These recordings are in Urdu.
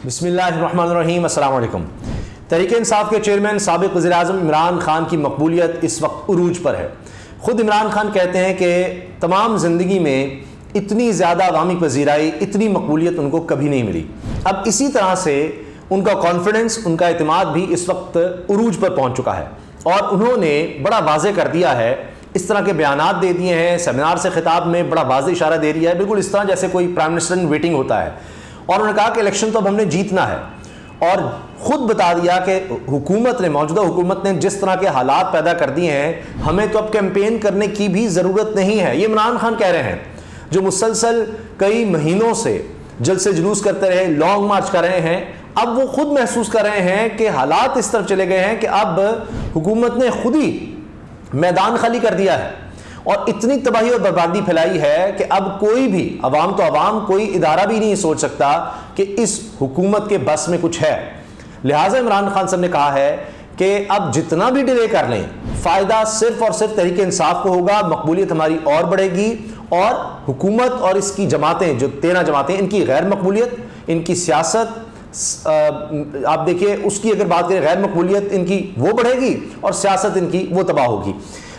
بسم اللہ الرحمن الرحیم، السلام علیکم۔ تحریک انصاف کے چیئرمین سابق وزیر اعظم عمران خان کی مقبولیت اس وقت عروج پر ہے۔ خود عمران خان کہتے ہیں کہ تمام زندگی میں اتنی زیادہ عوامی پذیرائی، اتنی مقبولیت ان کو کبھی نہیں ملی۔ اب اسی طرح سے ان کا کانفیڈنس، ان کا اعتماد بھی اس وقت عروج پر پہنچ چکا ہے، اور انہوں نے بڑا واضح کر دیا ہے، اس طرح کے بیانات دے دیے ہیں، سیمینار سے خطاب میں بڑا واضح اشارہ دے دیا ہے، بالکل اس طرح جیسے کوئی پرائم منسٹر ان ویٹنگ ہوتا ہے، اور انہوں نے کہا کہ الیکشن تو اب ہم نے جیتنا ہے، اور خود بتا دیا کہ حکومت نے، موجودہ حکومت نے جس طرح کے حالات پیدا کر دیے ہیں، ہمیں تو اب کیمپین کرنے کی بھی ضرورت نہیں ہے۔ یہ عمران خان کہہ رہے ہیں، جو مسلسل کئی مہینوں سے جلسے جلوس کرتے رہے، لانگ مارچ کر رہے ہیں، اب وہ خود محسوس کر رہے ہیں کہ حالات اس طرف چلے گئے ہیں کہ اب حکومت نے خود ہی میدان خالی کر دیا ہے، اور اتنی تباہی اور بربادی پھیلائی ہے کہ اب کوئی بھی، عوام تو عوام، کوئی ادارہ بھی نہیں سوچ سکتا کہ اس حکومت کے بس میں کچھ ہے۔ لہٰذا عمران خان صاحب نے کہا ہے کہ اب جتنا بھی ڈیلے کر لیں، فائدہ صرف اور صرف تحریک انصاف کو ہوگا، مقبولیت ہماری اور بڑھے گی، اور حکومت اور اس کی جماعتیں، جو 13 جماعتیں، ان کی غیر مقبولیت، ان کی سیاست، آپ دیکھیے اس کی اگر بات کریں، غیر مقبولیت ان کی وہ بڑھے گی اور سیاست ان کی وہ تباہ ہوگی۔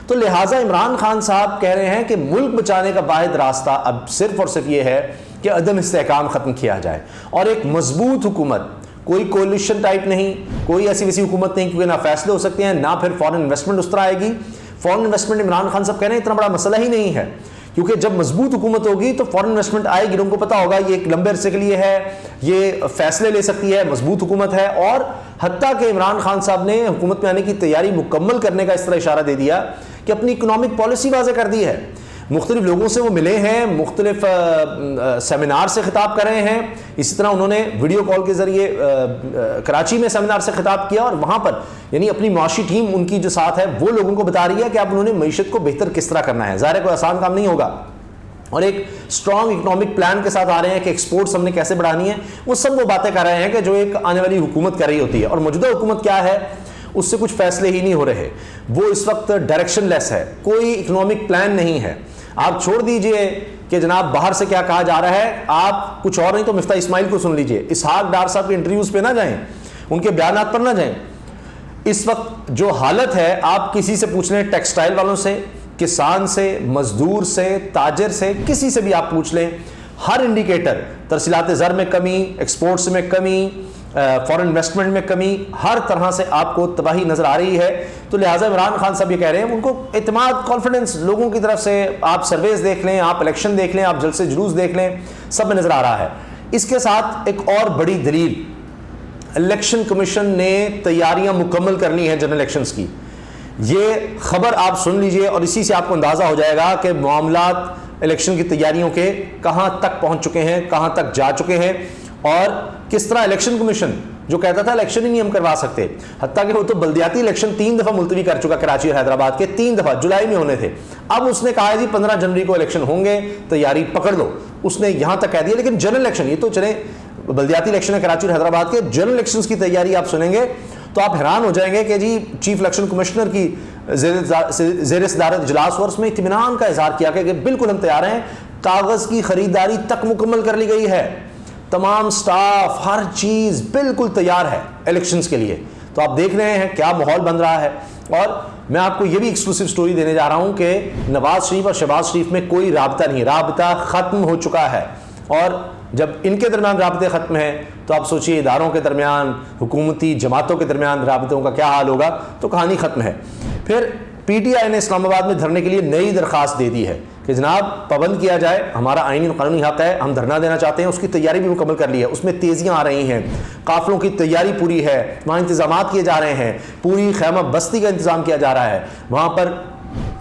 تو لہٰذا عمران خان صاحب کہہ رہے ہیں کہ ملک بچانے کا واحد راستہ اب صرف اور صرف یہ ہے کہ عدم استحکام ختم کیا جائے، اور ایک مضبوط حکومت، کوئی کولیشن ٹائپ نہیں، کوئی ایسی ویسی حکومت نہیں، کیونکہ نہ فیصلے ہو سکتے ہیں، نہ پھر فورن انویسٹمنٹ اس طرح آئے گی۔ فورن انویسٹمنٹ عمران خان صاحب کہہ رہے ہیں اتنا بڑا مسئلہ ہی نہیں ہے، کیونکہ جب مضبوط حکومت ہوگی تو فورن انویسٹمنٹ آئے گی، لوگوں کو پتا ہوگا یہ ایک لمبے عرصے کے لیے ہے، یہ فیصلے لے سکتی ہے، مضبوط حکومت ہے۔ اور حتیٰ کہ عمران خان صاحب نے حکومت میں آنے کی تیاری مکمل کرنے کا اس طرح اشارہ دے دیا کہ اپنی اکنامک پالیسی واضح کر دی ہے، مختلف لوگوں سے وہ ملے ہیں، مختلف سیمینار سے خطاب کر رہے ہیں۔ اسی طرح انہوں نے ویڈیو کال کے ذریعے کراچی میں سیمینار سے خطاب کیا، اور وہاں پر یعنی اپنی معاشی ٹیم ان کی جو ساتھ ہے وہ لوگوں کو بتا رہی ہے کہ اب انہوں نے معیشت کو بہتر کس طرح کرنا ہے۔ ظاہر ہے کوئی آسان کام نہیں ہوگا، اور ایک اسٹرانگ اکنامک پلان کے ساتھ آ رہے ہیں کہ ایکسپورٹس ہم نے کیسے بڑھانی ہے۔ وہ سب وہ باتیں کر رہے ہیں کہ جو ایک آنے والی حکومت کر رہی ہوتی ہے، اور موجودہ حکومت کیا ہے، اس سے کچھ فیصلے ہی نہیں ہو رہے، وہ اس وقت ڈائریکشن لیس ہے، کوئی اکنامک پلان نہیں ہے۔ آپ چھوڑ دیجئے کہ جناب باہر سے کیا کہا جا رہا ہے، آپ کچھ اور نہیں تو مفتاح اسماعیل کو سن لیجئے، اسحاق ڈار صاحب کے انٹرویوز پہ نہ جائیں، ان کے بیانات پر نہ جائیں۔ اس وقت جو حالت ہے، آپ کسی سے پوچھ لیں، ٹیکسٹائل والوں سے، کسان سے، مزدور سے، تاجر سے، کسی سے بھی آپ پوچھ لیں، ہر انڈیکیٹر، ترسیلات زر میں کمی، ایکسپورٹس میں کمی، فورن انویسٹمنٹ میں کمی، ہر طرح سے آپ کو تباہی نظر آ رہی ہے۔ تو لہٰذا عمران خان صاحب یہ کہہ رہے ہیں، ان کو اعتماد، کانفیڈنس لوگوں کی طرف سے، آپ سرویز دیکھ لیں، آپ الیکشن دیکھ لیں، آپ جلسے جلوس دیکھ لیں، سب میں نظر آ رہا ہے۔ اس کے ساتھ ایک اور بڑی دلیل، الیکشن کمیشن نے تیاریاں مکمل کر لی ہیں جنرل الیکشنز کی۔ یہ خبر آپ سن لیجئے، اور اسی سے آپ کو اندازہ ہو جائے گا کہ معاملات الیکشن کی تیاریوں کے کہاں تک پہنچ چکے ہیں، کہاں تک جا چکے ہیں، اور کس طرح الیکشن کمیشن جو کہتا تھا الیکشن ہی نہیں ہم کروا سکتے، حتیٰ کہ وہ تو بلدیاتی الیکشن 3 دفعہ ملتوی کر چکا، کراچی اور حیدرآباد کے 3 دفعہ، جولائی میں ہونے تھے۔ اب اس نے کہا ہے جی 15 جنوری کو الیکشن ہوں گے، تیاری پکڑ لو، اس نے یہاں تک کہہ دیا۔ لیکن جنرل الیکشن، یہ تو چلیں بلدیاتی الیکشن ہے کراچی اور حیدرآباد کے، جنرل الیکشنز کی تیاری آپ سنیں گے تو آپ حیران ہو جائیں گے کہ جی چیف الیکشن کمشنر کی زیر صدارت اجلاس ہوا، اس میں اطمینان کا اظہار کیا کہ بالکل ہم تیار ہیں، کاغذ کی خریداری تک مکمل کر لی گئی ہے، تمام سٹاف، ہر چیز بالکل تیار ہے الیکشنز کے لیے۔ تو آپ دیکھ رہے ہیں کیا ماحول بن رہا ہے، اور میں آپ کو یہ بھی ایکسکلوسیو سٹوری دینے جا رہا ہوں کہ نواز شریف اور شہباز شریف میں کوئی رابطہ نہیں، رابطہ ختم ہو چکا ہے، اور جب ان کے درمیان رابطے ختم ہیں تو آپ سوچئے اداروں کے درمیان، حکومتی جماعتوں کے درمیان رابطوں کا کیا حال ہوگا، تو کہانی ختم ہے۔ پھر پی ٹی آئی نے اسلام آباد میں دھرنے کے لیے نئی درخواست دے دی ہے کہ جناب پابند کیا جائے، ہمارا آئینی قانونی حق ہے، ہم دھرنا دینا چاہتے ہیں، اس کی تیاری بھی مکمل کر لی ہے، اس میں تیزیاں آ رہی ہیں، قافلوں کی تیاری پوری ہے، وہاں انتظامات کیے جا رہے ہیں، پوری خیمہ بستی کا انتظام کیا جا رہا ہے، وہاں پر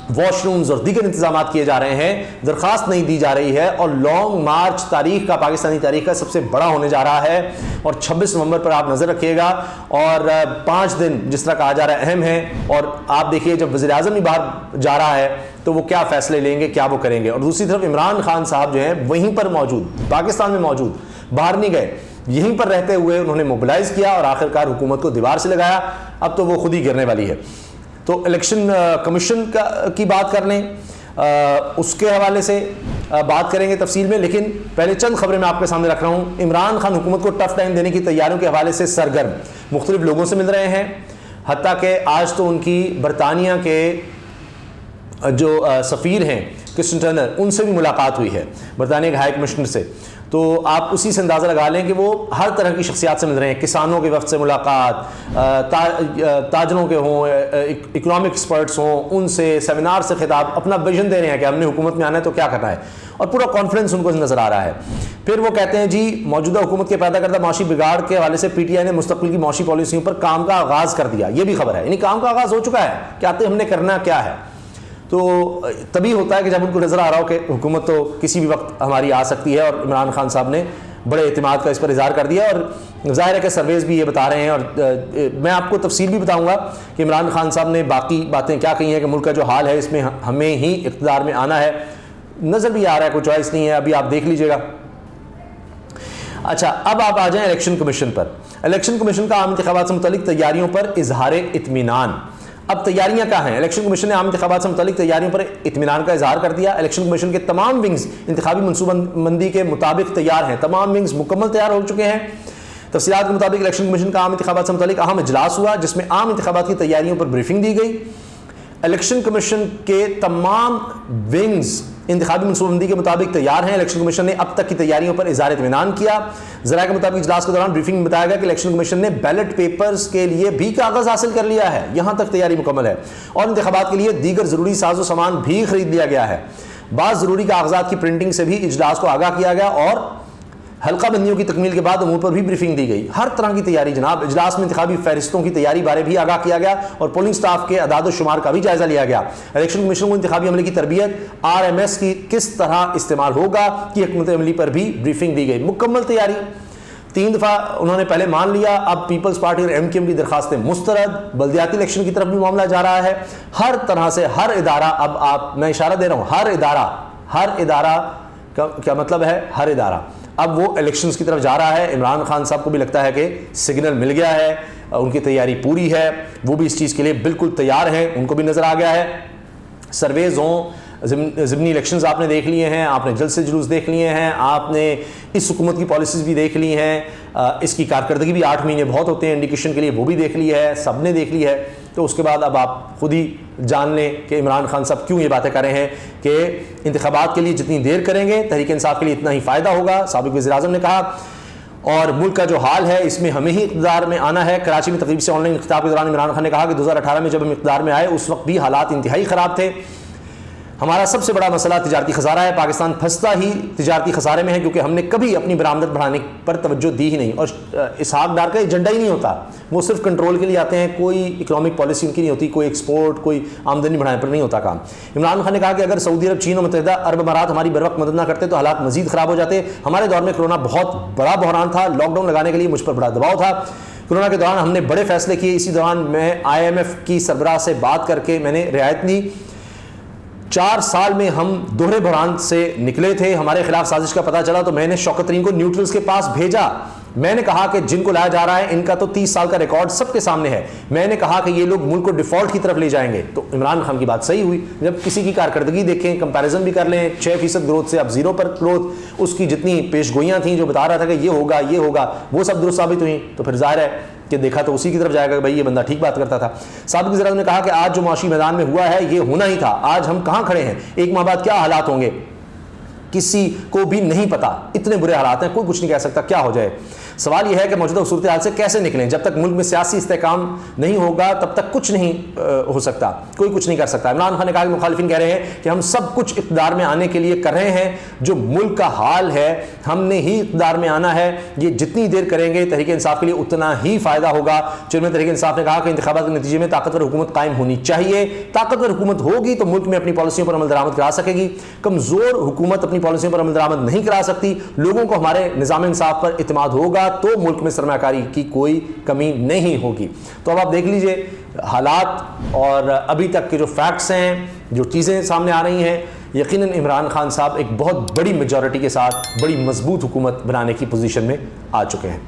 واش رومز اور دیگر انتظامات کیے جا رہے ہیں، درخواست نہیں دی جا رہی ہے، اور لانگ مارچ تاریخ کا، پاکستانی تاریخ کا سب سے بڑا ہونے جا رہا ہے، اور 26 نومبر پر آپ نظر رکھیے گا، اور 5 دن جس طرح کہا جا رہا ہے اہم ہے، اور آپ دیکھیے جب وزیر اعظم ہی باہر جا رہا ہے تو وہ کیا فیصلے لیں گے، کیا وہ کریں گے، اور دوسری طرف عمران خان صاحب جو ہیں وہیں پر موجود، پاکستان میں موجود، باہر نہیں گئے، یہیں پر رہتے ہوئے انہوں نے موبلائز کیا اور آخرکار حکومت کو دیوار سے لگایا۔ اب تو وہ خود ہی گرنے والی ہے۔ تو الیکشن کمیشن کی بات کر لیں، اس کے حوالے سے بات کریں گے تفصیل میں، لیکن پہلے چند خبریں میں آپ کے سامنے رکھ رہا ہوں۔ عمران خان حکومت کو ٹف ٹائم دینے کی تیاریوں کے حوالے سے سرگرم، مختلف لوگوں سے مل رہے ہیں، حتیٰ کہ آج تو ان کی برطانیہ کے جو سفیر ہیں کرسٹن ٹرنر، ان سے بھی ملاقات ہوئی ہے، برطانیہ کے ہائی کمشنر سے۔ تو آپ اسی سے اندازہ لگا لیں کہ وہ ہر طرح کی شخصیات سے مل رہے ہیں، کسانوں کے وفد سے ملاقات، تاجروں کے ہوں، اکنامک ایکسپرٹس ہوں، ان سے سیمینار سے خطاب، اپنا ویژن دے رہے ہیں کہ ہم نے حکومت میں آنا ہے تو کیا کرنا ہے، اور پورا کانفیڈنس ان کو نظر آ رہا ہے۔ پھر وہ کہتے ہیں جی موجودہ حکومت کے پیدا کردہ معاشی بگاڑ کے حوالے سے پی ٹی آئی نے مستقبل کی معاشی پالیسیوں پر کام کا آغاز کر دیا، یہ بھی خبر ہے، یعنی کام کا آغاز ہو چکا ہے، کہتے ہیں ہم نے کرنا کیا ہے۔ تو تبھی ہوتا ہے کہ جب ان کو نظر آ رہا ہو کہ حکومت تو کسی بھی وقت ہماری آ سکتی ہے، اور عمران خان صاحب نے بڑے اعتماد کا اس پر اظہار کر دیا، اور ظاہر ہے کہ سرویز بھی یہ بتا رہے ہیں، اور میں آپ کو تفصیل بھی بتاؤں گا کہ عمران خان صاحب نے باقی باتیں کیا کہی ہیں کہ ملک کا جو حال ہے اس میں ہمیں ہی اقتدار میں آنا ہے، نظر بھی آ رہا ہے، کوئی چوائس نہیں ہے، ابھی آپ دیکھ لیجئے گا۔ اچھا، اب آپ آ جائیں الیکشن کمیشن پر۔ الیکشن کمیشن کا عام انتخابات سے متعلق تیاریوں پر اظہار اطمینان۔ اب تیاریاں کیا ہیں؟ الیکشن کمیشن نے عام انتخابات سے متعلق تیاریوں پر اطمینان کا اظہار کر دیا۔ الیکشن کمیشن کے تمام ونگز انتخابی منصوبہ بندی کے مطابق تیار ہیں، تمام ونگز مکمل تیار ہو چکے ہیں۔ تفصیلات کے مطابق الیکشن کمیشن کا عام انتخابات سے متعلق اہم اجلاس ہوا، جس میں عام انتخابات کی تیاریوں پر بریفنگ دی گئی۔ الیکشن کمیشن کے تمام ونگز انتخابی منصوبہ بندی کے مطابق تیار ہیں۔ الیکشن کمیشن نے اب تک کی تیاریوں پر اظہار اطمینان کیا۔ ذرائع کے مطابق اجلاس کے دوران بریفنگ میں بتایا گیا کہ الیکشن کمیشن نے بیلٹ پیپرز کے لیے بھی کاغذ حاصل کر لیا ہے، یہاں تک تیاری مکمل ہے، اور انتخابات کے لیے دیگر ضروری ساز و سامان بھی خرید لیا گیا ہے۔ بعض ضروری کاغذات کی پرنٹنگ سے بھی اجلاس کو آگاہ کیا گیا، اور حلقہ بندیوں کی تکمیل کے بعد امور پر بھی بریفنگ دی گئی۔ ہر طرح کی تیاری جناب۔ اجلاس میں انتخابی فہرستوں کی تیاری بارے بھی آگاہ کیا گیا، اور پولنگ سٹاف کے اعداد و شمار کا بھی جائزہ لیا گیا۔ الیکشن کمیشن کو انتخابی عملے کی تربیت، RMS کی کس طرح استعمال ہوگا کی حکمت عملی پر بھی بریفنگ دی گئی۔ مکمل تیاری۔ 3 دفعہ انہوں نے پہلے مان لیا، اب پیپلز پارٹی اور MKM کی درخواستیں مسترد۔ بلدیاتی الیکشن کی طرف بھی معاملہ جا رہا ہے۔ ہر طرح سے ہر ادارہ، اب میں اشارہ دے رہا ہوں، ہر ادارہ کیا مطلب ہے؟ ہر ادارہ اب وہ الیکشنز کی طرف جا رہا ہے۔ عمران خان صاحب کو بھی لگتا ہے کہ سگنل مل گیا ہے، ان کی تیاری پوری ہے، وہ بھی اس چیز کے لیے بالکل تیار ہیں، ان کو بھی نظر آ گیا ہے۔ سرویز ہوں، ضمنی الیکشنز آپ نے دیکھ لیے ہیں، آپ نے جلد سے جلوس دیکھ لیے ہیں، آپ نے اس حکومت کی پالیسیز بھی دیکھ لی ہیں، اس کی کارکردگی بھی 8 مہینے بہت ہوتے ہیں انڈیکیشن کے لیے، وہ بھی دیکھ لی ہے، سب نے دیکھ لی ہے۔ تو اس کے بعد اب آپ خود ہی جان لیں کہ عمران خان صاحب کیوں یہ باتیں کر رہے ہیں کہ انتخابات کے لیے جتنی دیر کریں گے تحریک انصاف کے لیے اتنا ہی فائدہ ہوگا۔ سابق وزیر اعظم نے کہا، اور ملک کا جو حال ہے اس میں ہمیں ہی اقتدار میں آنا ہے۔ کراچی میں تقریب سے آن لائن خطاب کے دوران عمران خان نے کہا کہ 2018 میں جب ہم اقتدار میں آئے اس وقت بھی حالات انتہائی خراب تھے۔ ہمارا سب سے بڑا مسئلہ تجارتی خسارہ ہے، پاکستان پھنستا ہی تجارتی خسارے میں ہے کیونکہ ہم نے کبھی اپنی برآمدات بڑھانے پر توجہ دی ہی نہیں، اور اسحاق ڈار کا ایجنڈا ہی نہیں ہوتا، وہ صرف کنٹرول کے لیے آتے ہیں، کوئی اکنامک پالیسی ان کی نہیں ہوتی، کوئی ایکسپورٹ، کوئی آمدنی بڑھانے پر نہیں ہوتا کام۔ عمران خان نے کہا کہ اگر سعودی عرب، چین اور متحدہ عرب امارات ہماری بر وقت مدد نہ کرتے تو حالات مزید خراب ہو جاتے۔ ہمارے دور میں کرونا بہت بڑا بحران تھا، لاک ڈاؤن لگانے کے لیے مجھ پر بڑا دباؤ تھا، کرونا کے دوران ہم نے بڑے فیصلے کیے، اسی دوران میں IMF کی سربراہ سے بات کر کے میں نے رعایت دی۔ 4 سال میں ہم دوہرے بحران سے نکلے تھے، ہمارے خلاف سازش کا پتہ چلا تو میں نے شوکت ترین کو نیوٹرلز کے پاس بھیجا۔ میں نے کہا کہ جن کو لایا جا رہا ہے ان کا تو 30 سال کا ریکارڈ سب کے سامنے ہے، میں نے کہا کہ یہ لوگ ملک کو ڈیفالٹ کی طرف لے جائیں گے۔ تو عمران خان کی بات صحیح ہوئی، جب کسی کی کارکردگی دیکھیں، کمپیریزن بھی کر لیں، 6% گروتھ سے اب 0 پر گروتھ، اس کی جتنی پیش گوئیاں تھیں جو بتا رہا تھا کہ یہ ہوگا وہ سب درست ثابت ہوئیں، تو پھر ظاہر ہے کہ دیکھا تو اسی کی طرف جائے گا کہ بھائی یہ بندہ ٹھیک بات کرتا تھا۔ سابق وزیر اعظم نے کہا کہ آج جو معاشی میدان میں ہوا ہے یہ ہونا ہی تھا، آج ہم کہاں کھڑے ہیں، 1 ماہ بعد کیا حالات ہوں گے کسی کو بھی نہیں پتا، اتنے برے حالات ہیں، کوئی کچھ نہیں کہہ سکتا کیا ہو جائے۔ سوال یہ ہے کہ موجودہ صورتحال سے کیسے نکلیں؟ جب تک ملک میں سیاسی استحکام نہیں ہوگا تب تک کچھ نہیں ہو سکتا، کوئی کچھ نہیں کر سکتا۔ عمران خان نے کہا کہ مخالفین کہہ رہے ہیں کہ ہم سب کچھ اقتدار میں آنے کے لیے کر رہے ہیں، جو ملک کا حال ہے ہم نے ہی اقتدار میں آنا ہے، یہ جتنی دیر کریں گے تحریک انصاف کے لیے اتنا ہی فائدہ ہوگا۔ چیئرمین تحریک انصاف نے کہا کہ انتخابات کے نتیجے میں طاقتور حکومت قائم ہونی چاہیے، طاقتور حکومت ہوگی تو ملک میں اپنی پالیسیوں پر عمل درآمد کرا سکے گی، کمزور حکومت اپنی پالیسیوں پر عمل درآمد نہیں کرا سکتی۔ لوگوں کو ہمارے نظام انصاف پر اعتماد ہوگا تو ملک میں سرمایہ کاری کی کوئی کمی نہیں ہوگی۔ تو اب آپ دیکھ لیجئے حالات اور ابھی تک کے جو فیکٹس ہیں، جو چیزیں سامنے آ رہی ہیں، یقیناً عمران خان صاحب ایک بہت بڑی میجورٹی کے ساتھ بڑی مضبوط حکومت بنانے کی پوزیشن میں آ چکے ہیں۔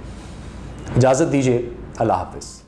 اجازت دیجئے، اللہ حافظ۔